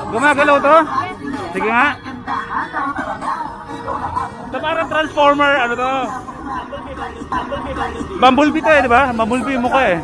Gumagalaw to? Sige nga. Ito parang transformer, ano to? Bumblebee to eh, di ba? Bumblebee yung mukha eh.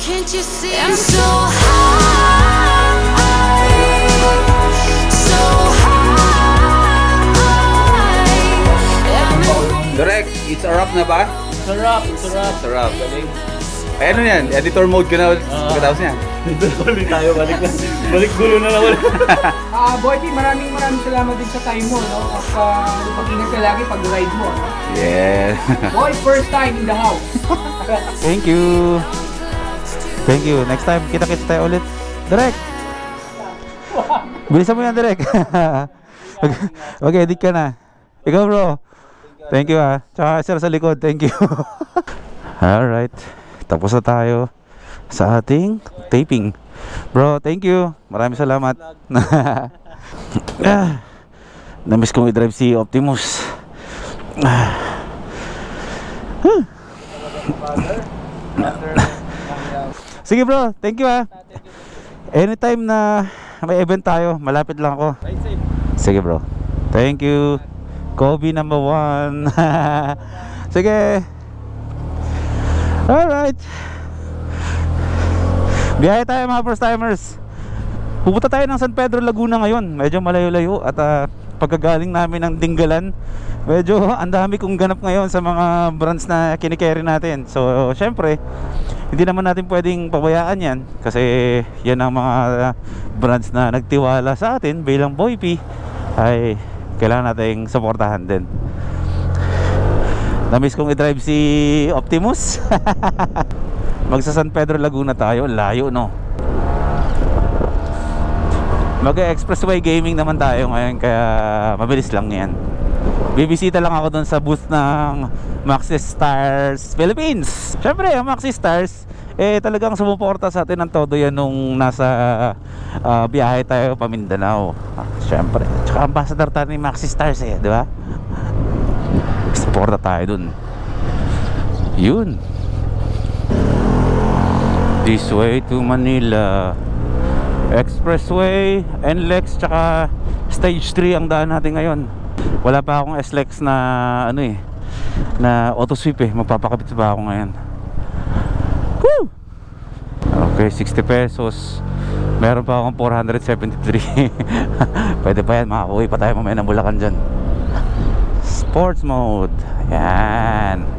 Can't you see I'm so high, so high. Direct, it's a wrap na ba? It's a wrap, it's a wrap. It's a wrap. Ay, ano yan? Editor mode ka na pagkatapos niya? Ulit tayo, balik na. Balik gulo na naman. Boy P, maraming salamat din sa time mo, no? At pag-ingat ka lagi pag-ride mo, no? Yeah. Boy, first time in the house. Thank you. Thank you. Next time, kita-kits tayo ulit. Direk! Bilisan mo yan, Direk. Mag-edit ka na. Ikaw, bro. Thank you, ha. Tsaka sir sa likod. Thank you. Alright. Tapos na tayo sa ating taping. Bro, thank you. Maraming salamat. Namiss kong i-drive si Optimus. Sige bro, thank you ha. Anytime na may event tayo, malapit lang ako. Sige bro, thank you. Kobe number 1. Sige. Alright. Biyahe tayo mga first timers. Pupunta tayo ng San Pedro Laguna ngayon. Medyo malayo-layo. At pagkagaling namin ng Dinggalan, medyo ang dami kong ganap ngayon sa mga brands na kinikerry natin. So syempre, hindi naman natin pwedeng pabayaan yan, kasi yan ang mga brands na nagtiwala sa atin bilang Boy P. Ay kailangan nating supportahan din. Namiss kong i-drive si Optimus. Magsa San Pedro Laguna tayo. Layo no. Mag-expressway gaming naman tayo ngayon, kaya mabilis lang yan. Bibisita lang ako doon sa booth ng Maxi Stars Philippines. Syempre ang Maxi Stars talagang sumuporta sa atin ng todo yan nung nasa biyahe tayo pa Mindanao. Syempre, tsaka ambassador tayo ni Maxi Stars di ba? Suporta tayo dun. Yun. This way to Manila. Expressway, NLEX, tsaka Stage 3 ang daan natin ngayon. Wala pa akong SLEX na na auto sweep magpapakabit pa ako ngayon. Woo! Okay, 60 pesos. Meron pa akong 473. Pwede pa yan, makakauwi pa tayo mamaya ng Bulacan dyan. Sports mode. Yan.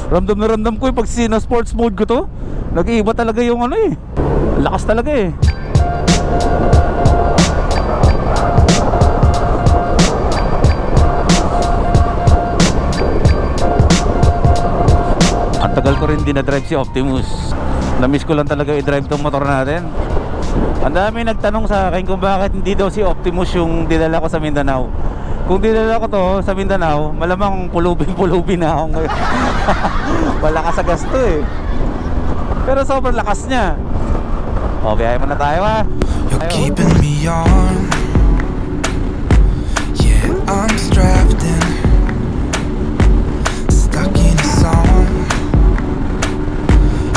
Ramdam na ramdam ko pag sina sports mode ko to. Nag-iiba talaga yung lakas talaga Ang tagal ko rin dinadrive si Optimus. Namiss ko lang talaga i-drive tong motor natin. Ang dami nagtanong sa akin kung bakit hindi daw si Optimus yung dinala ko sa Mindanao. Kung dinala ko to sa Mindanao, malamang pulubin na ako ngayon. Malakas sa gasto pero sobrang lakas niya. Okay, muna tayo ha. You're keeping me on. Yeah, I'm strapped in, stuck in a song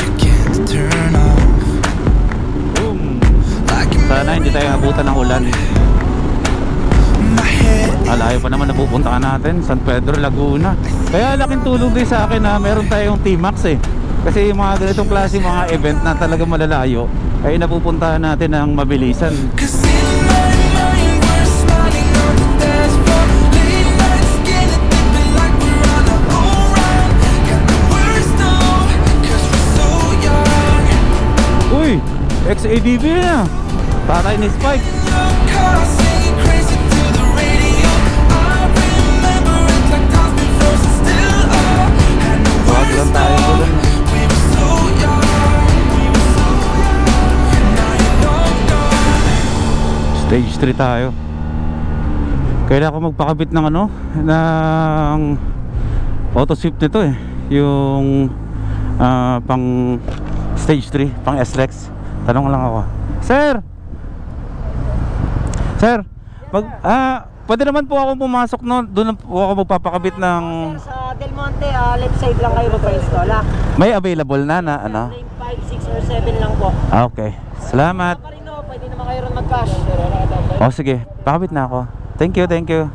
you can't turn off. Boom. Sana hindi tayo nabutan ng ulan. Alayo pa naman napupuntahan natin, San Pedro Laguna. Kaya laking tulong din sa akin na meron tayong T-Max kasi yung mga ganitong klase mga event na talaga malalayo ay napupuntahan natin ng mabilisan. Uy! XADV na! Tatay ni Spike! Wag lang tayo doon. Stage 3 tayo. Kailangan ko magpakabit ng ng auto sweep nito eh. Yung pang stage 3, pang SLEX. Tanong lang ako. Sir, pwede naman po ako pumasok doon po ako magpapakabit ng... Sir, sa Del Monte, left side lang kayo magpa-install ha. May available na ano? 9, 5, 6 or 7 lang po. Okay. Salamat. Pwede naman kayo rin mag-cash. Oh sige, pakabit na ako. Thank you.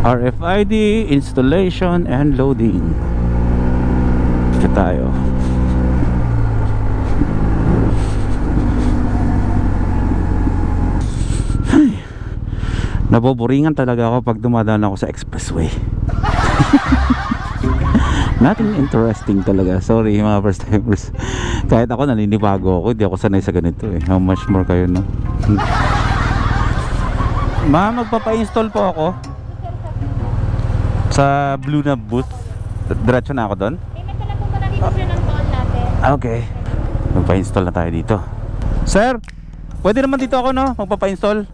RFID installation and loading. Dito tayo. Ay, naboboringan talaga ako pag dumadaan ako sa expressway. Nothing interesting talaga. Sorry mga first timers. Kahit ako naninibago ako, hindi ako sanay sa ganito eh. How much more kayo, no? Magpapa-install po ako sa blue na booth. Diretso na ako doon. Payment na lang po muna dito sir ng toll natin. Okay. Magpa-install na tayo dito. Sir, pwede naman dito ako, no? Magpapa-install.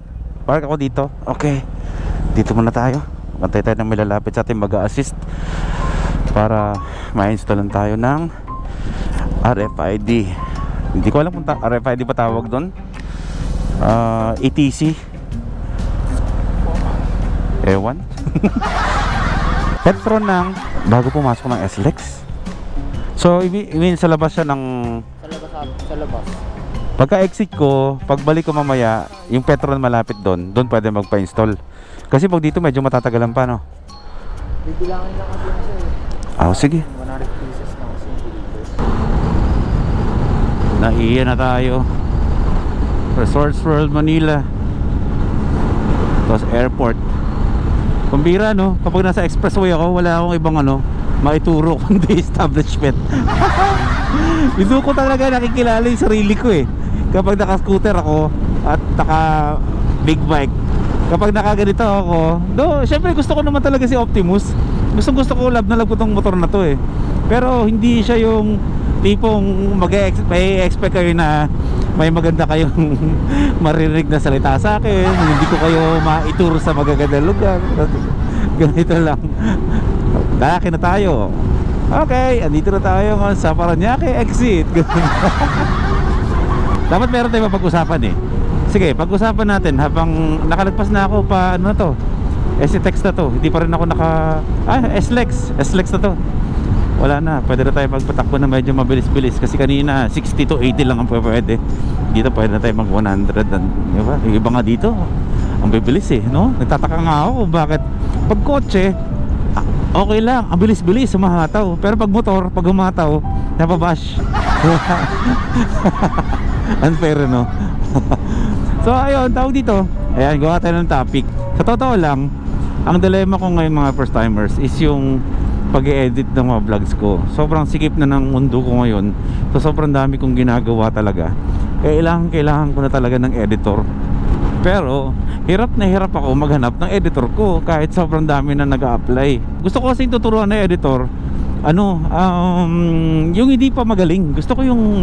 Park ako dito. Okay. Dito muna tayo. Bantay tayo ng may lalapit sa atin mag-a-assist para ma-installan tayo ng RFID. Hindi ko alam kung RFID ba tawag doon. ETC. Ewan. Petron ng bago pumasok ng SLEX. So, I mean sa labas siya ng... Sa labas. Pagka exit ko, pagbalik ko mamaya, yung Petron malapit doon pwede magpa-install. Kasi pag dito medyo matatagalan pa, no? Bibilangin lang kasi sir. Sige. 100 pieces na kasi Naiya na tayo. Resorts World Manila. Tapos airport. Kumbira, no? Kapag nasa expressway ako, wala akong ibang maituro kundi establishment. Hindi ko talaga nakikilala yung sarili ko eh. Kapag naka-scooter ako at naka-big bike, kapag nakaganito ako, syempre gusto ko naman talaga si Optimus. Gusto ko, love na love ko tong motor na to eh. Pero hindi siya yung tipong may expect kayo na may maganda kayong maririnig na salita sa akin. Hindi ko kayo maituro sa magagandang lugar. Ganito lang. Lalaki na tayo. Okay, andito na tayo sa Parañaque exit. Dapat meron tayong mapag-usapan eh. Sige, pag-usapan natin habang nakalagpas na ako pa to. SLEX na to. Hindi pa rin ako SLEX na to. Wala na, pwede na tayo magpatakbo na medyo mabilis-bilis. Kasi kanina 60 to 80 lang ang pwede. Dito pwede na tayo mag 100 diba? Yung iba nga dito ang bibilis eh, no? Nagtataka nga ako bakit pag kotse okay lang, ang bilis-bilis humahataw. Pero pag motor, pag humataw, napabash. Unfair, no? So ayun, tawag dito. Ayan, gawa tayo ng topic. Sa totoo lang, ang dilemma ko ngayon mga first timers is yung pag-i-edit ng mga vlogs ko. Sobrang sikip na ng mundo ko ngayon. So sobrang dami kong ginagawa talaga. Kailangan ko na talaga ng editor. Pero hirap na hirap ako maghanap ng editor ko kahit sobrang dami na nag-a-apply. Gusto ko kasi tuturuan na editor yung hindi pa magaling. Gusto ko yung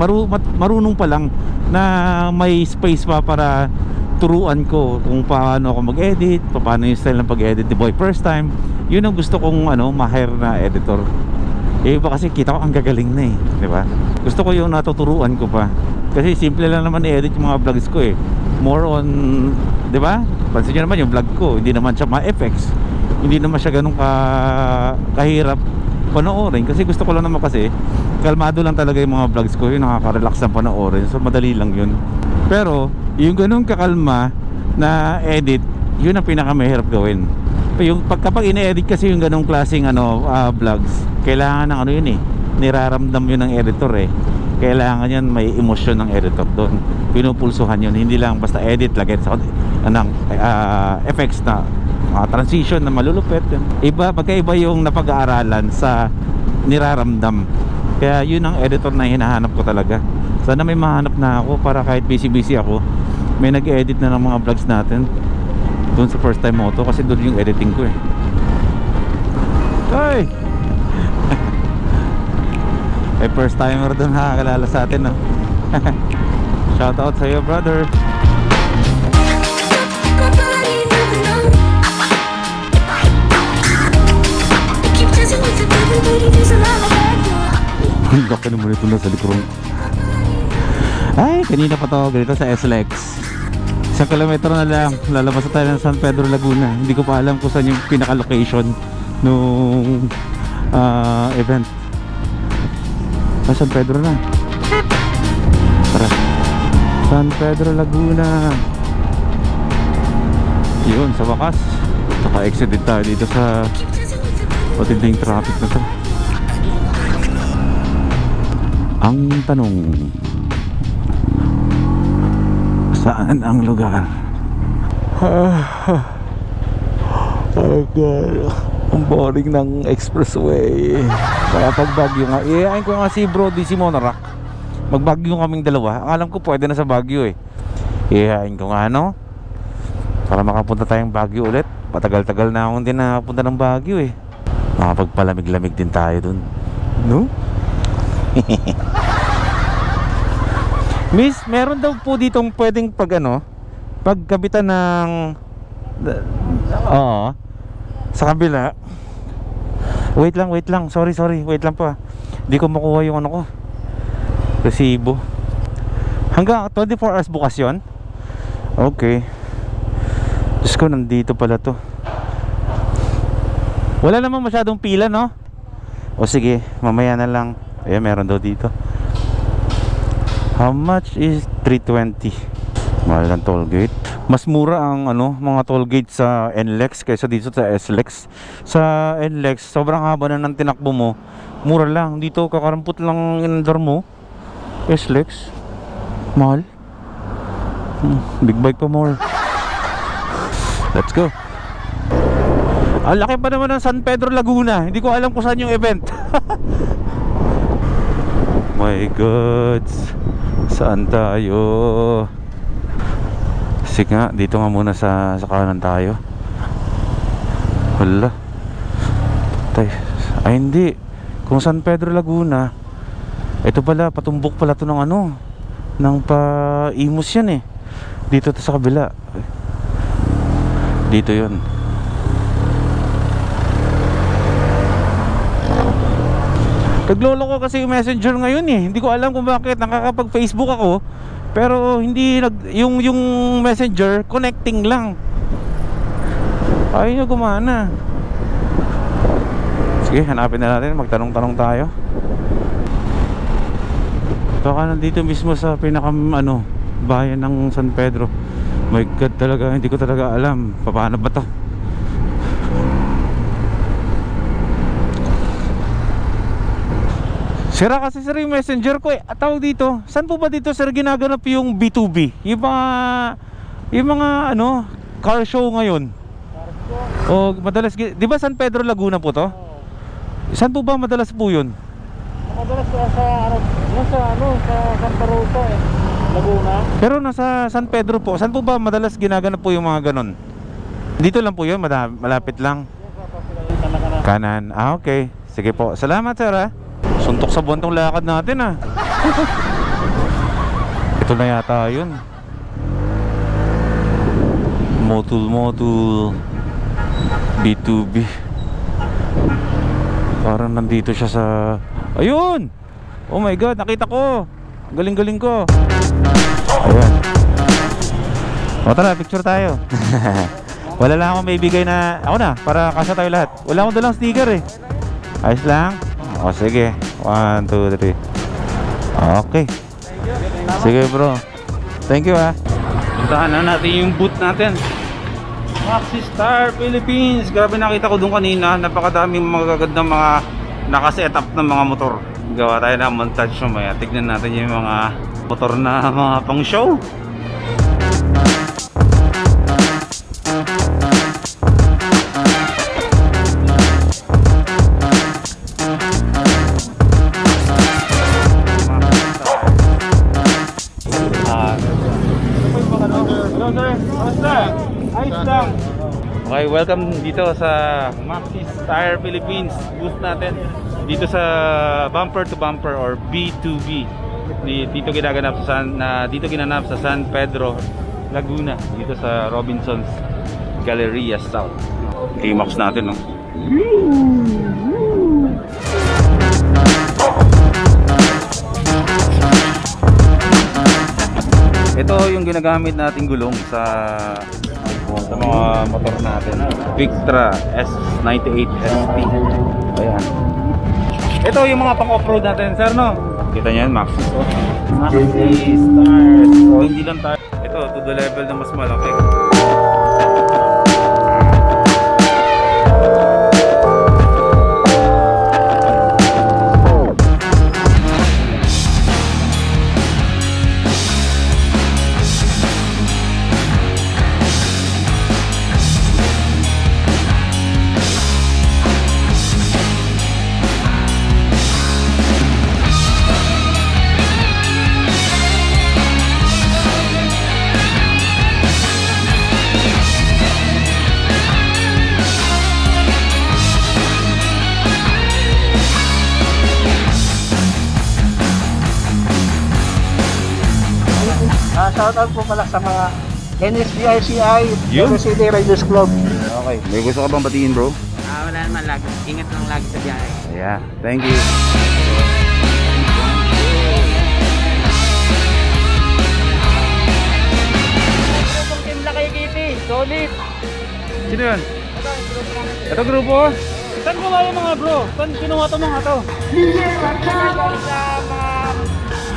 marunong pa lang na may space pa para turuan ko kung paano ako mag-edit, paano yung style ng pag-edit ni Boy first time. Yun ang gusto kong ma-hire na editor. Iba kasi kita ko ang gagaling na eh, di ba? Gusto ko yung natuturuan ko pa. Kasi simple lang naman i-edit yung mga vlogs ko eh. More on, di ba? Pansin nyo naman yung vlog ko, hindi naman siya ma-effects. Hindi naman siya ganun kahirap panoorin. Kasi gusto ko lang naman kasi kalmado lang talaga yung mga vlogs ko. Yung nakaka-relax na panoorin. So madali lang yun. Pero yung ganun kakalma na edit, yun ang pinakamahirap gawin. Yung kapag ine-edit kasi yung ganung klaseng vlogs, kailangan ng yun eh, niraramdam yun ng editor eh. Kailangan yan may emosyon ng editor doon. Pinupulsuhan yun, hindi lang basta edit lagyan sa effects na transition na malulupit. Pagkaiba yung napag-aaralan sa niraramdam. Kaya yun ang editor na hinahanap ko talaga. Sana may mahanap na ako para kahit busy ako, may nag-edit na ng mga vlogs natin doon sa first time moto, kasi doon yung editing ko eh. Ay! May first timer doon nakakalala sa atin, no? Shout out sa iyo, brother. Keep laki naman ito na sa likuran. Ay, kanina pa to, ganito sa SLEX. 1 kilometro na lang, lalabas na tayo ng San Pedro Laguna. Hindi ko pa alam kung saan yung pinaka-location nung event. San Pedro na. Tara, San Pedro Laguna. Yun, sa wakas naka-exit din tayo dito sa matinding traffic na to. Ang tanong, saan ang lugar? Oh God, ang boring ng expressway. Kaya pag Baguio nga, iyain ko nga si Brody si Monorack. Mag Baguio kaming dalawa. Ang alam ko pwede na sa Baguio eh. Iyain ko nga no, para makapunta tayong Baguio ulit. Patagal-tagal na akong din nakapunta ng Baguio eh. Makapagpalamig-lamig din tayo dun, no? Miss, meron daw po ditong pwedeng pagkabitan ng sa kabila. Wait lang, sorry, wait lang pa. Hindi ko makuha yung ano ko, resibo. Hanggang 24 hours bukas yun? Okay. Diyos ko, nandito pala to. Wala naman masyadong pila, no? O sige, mamaya na lang. Ayan, meron daw dito. How much is 320? Mahal ng toll gate. Mas mura ang mga toll gate sa NLEX kaysa dito sa SLEX. Sa NLEX, sobrang haba na ng tinakbo mo. Mura lang. Dito, kakarampot lang inandar mo. SLEX, mahal. Big bike pa more. Let's go. Ang laki pa naman ng San Pedro Laguna. Hindi ko alam kung saan yung event. My God, saan tayo? Sige nga, dito nga muna sa kanan tayo. Wala. Ay hindi. Kung San Pedro Laguna, ito pala, patumbok pala to ng ng pa-Imus yan eh. Dito to sa kabila. Dito yun. Naglolo ko kasi yung Messenger ngayon eh. Hindi ko alam kung bakit. Nakakapag-Facebook ako, pero hindi yung Messenger connecting lang. Ayaw gumana. Sige, hanapin na natin. Magtanong-tanong tayo. Baka nandito mismo sa pinaka bayan ng San Pedro. My God talaga, hindi ko talaga alam paano ba to. Sira kasi sir yung Messenger ko eh. Tawag dito, saan po ba dito sir ginaganap yung B2B? Yung mga car show ngayon. O madalas, di ba San Pedro Laguna po to? Saan po ba madalas po yun? Madalas sa Santa Rosa eh, Laguna. Pero nasa San Pedro po, saan po ba madalas ginaganap po yung mga ganon? Dito lang po yun, malapit lang. Kanan. Ah, okay. Sige po, salamat sir ha. Suntok sa buwan tong lakad natin ah. Ito na yata yun. Motul B2B. Parang nandito siya sa... Ayun! Oh my God, nakita ko. Galing-galing ko. Ayan. O tara, picture tayo. Wala lang akong may bigay na... Ako na, para kasya tayo lahat. Wala akong dalang sticker eh. Ayos lang. O sige, 1, 2, 3. Okay. Sige bro, thank you ha. Puntahan na natin yung booth natin, Maxi Star Philippines. Grabe, nakita ko doon kanina, napakadaming magagandang mga naka-setup ng mga motor. Gawa tayo ng montage mamaya. Tignan natin yung mga motor na mga pang show. Okay, welcome dito sa Maxi Star Philippines booth natin. Dito sa bumper to bumper or B2B. Dito ginanap sa San Pedro Laguna, dito sa Robinson's Galleria South. Climax natin, no? yung ginagamit nating gulong sa mga motor natin. Victra S98 SP. Ayan. Ito yung mga pang off-road natin, sir, no? Kita nyo yan, Maxxis. Maxxis tires. O, hindi lang tires. Ito, to the level na mas malaki. Shoutout po pala sa mga NSDICI, Yun. City Riders Club. Okay. May gusto ka bang batiin, bro? Wala naman lagi. Ingat lang lagi sa biyahe. Yeah. Thank you. Itong team na kay Kitty, solid. Sino yun? Ito grupo? Saan ko ba yung mga bro? Saan kinuha ito mga to? Sa mga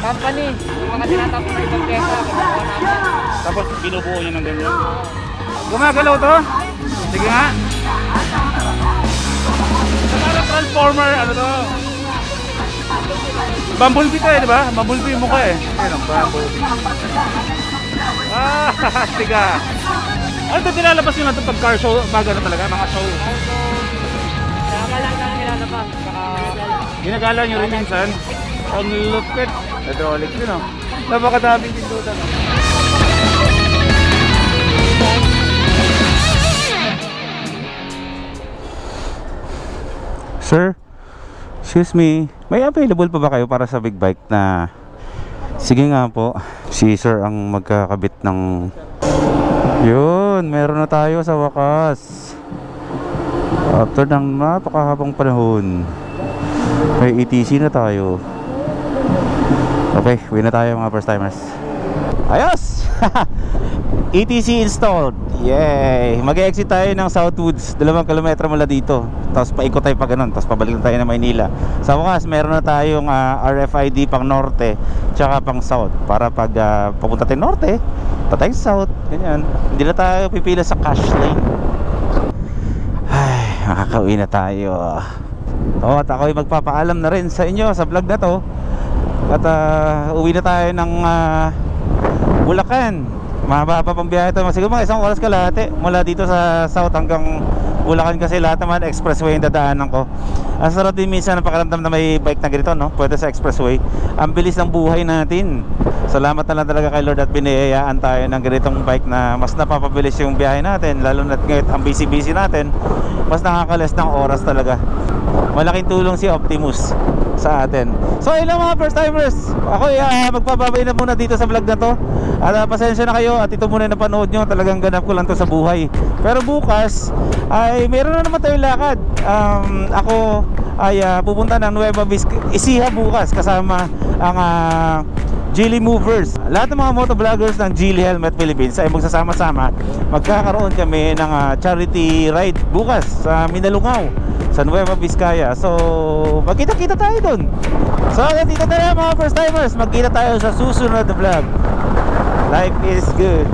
company, mga tinatapos na ibang pyesa, kinuha natin. Tapos binubuo niya ng ganyan. Gumagalaw to? Sige nga. Parang transformer, ano to? Bumblebee to di ba? Bumblebee yung mukha Ayun ang Bumblebee. Tiga. Ano ito nilalabas yun natin pag car show? Baga na talaga, mga show. Kaya lang nilalabas. Ginagala nyo rin minsan. Ang lupit. Hydraulics yun Napakadaming pindutan. Sir, excuse me, may available pa ba kayo para sa big bike na... Sige nga po, si sir ang magkakabit ng... Yun, meron na tayo sa wakas. After ng napakahabang panahon, may ETC na tayo. Okay, win na tayo mga first timers. Ayos! ETC installed. Yay! Mag-exit tayo ng Southwoods, 2 kilometro mula dito. Tapos paikot tayo pa ganun, tapos pabalik na tayo ng Maynila. Sa wakas, meron na tayong RFID pang norte, tsaka pang south. Para pag papunta tayo norte, patay south, ganyan. Hindi na tayo pipila sa cash lane. Ay, makakauwi na tayo. At ako'y magpapaalam na rin sa inyo sa vlog na to. At uwi na tayo ng Bulacan. Mahaba pa pang biyahe ito. Siguro mga 1 oras kalahati mula dito sa south hanggang Bulacan, kasi lahat naman expressway yung dadaanan ko. Ang sarap din minsan ang pakiramdam na may bike na ganito, no? Pwede sa expressway. Ang bilis ng buhay natin. Salamat na lang talaga kay Lord at biniyayaan tayo ng ganitong bike na mas napapabilis yung biyahe natin. Lalo na ngayon ang busy-busy natin, mas nakakalas ng oras talaga. Malaking tulong si Optimus sa atin. So ayun lang mga first timers, ako magpapabay na muna dito sa vlog na to. At pasensya na kayo at ito muna yung napanood nyo. Talagang ganap ko lang to sa buhay. Pero bukas ay meron na naman tayong lakad. Ako ay pupunta ng Nueva Ecija bukas kasama ang Geely Movers. Lahat ng mga motovloggers ng Geely Helmet Philippines ay magsasama-sama. Magkakaroon kami ng charity ride bukas sa Minalungaw, sa Nueva Vizcaya. So magkita-kita tayo dun. So dito tayo mga first timers. Magkita tayo sa susunod na vlog. Life is good.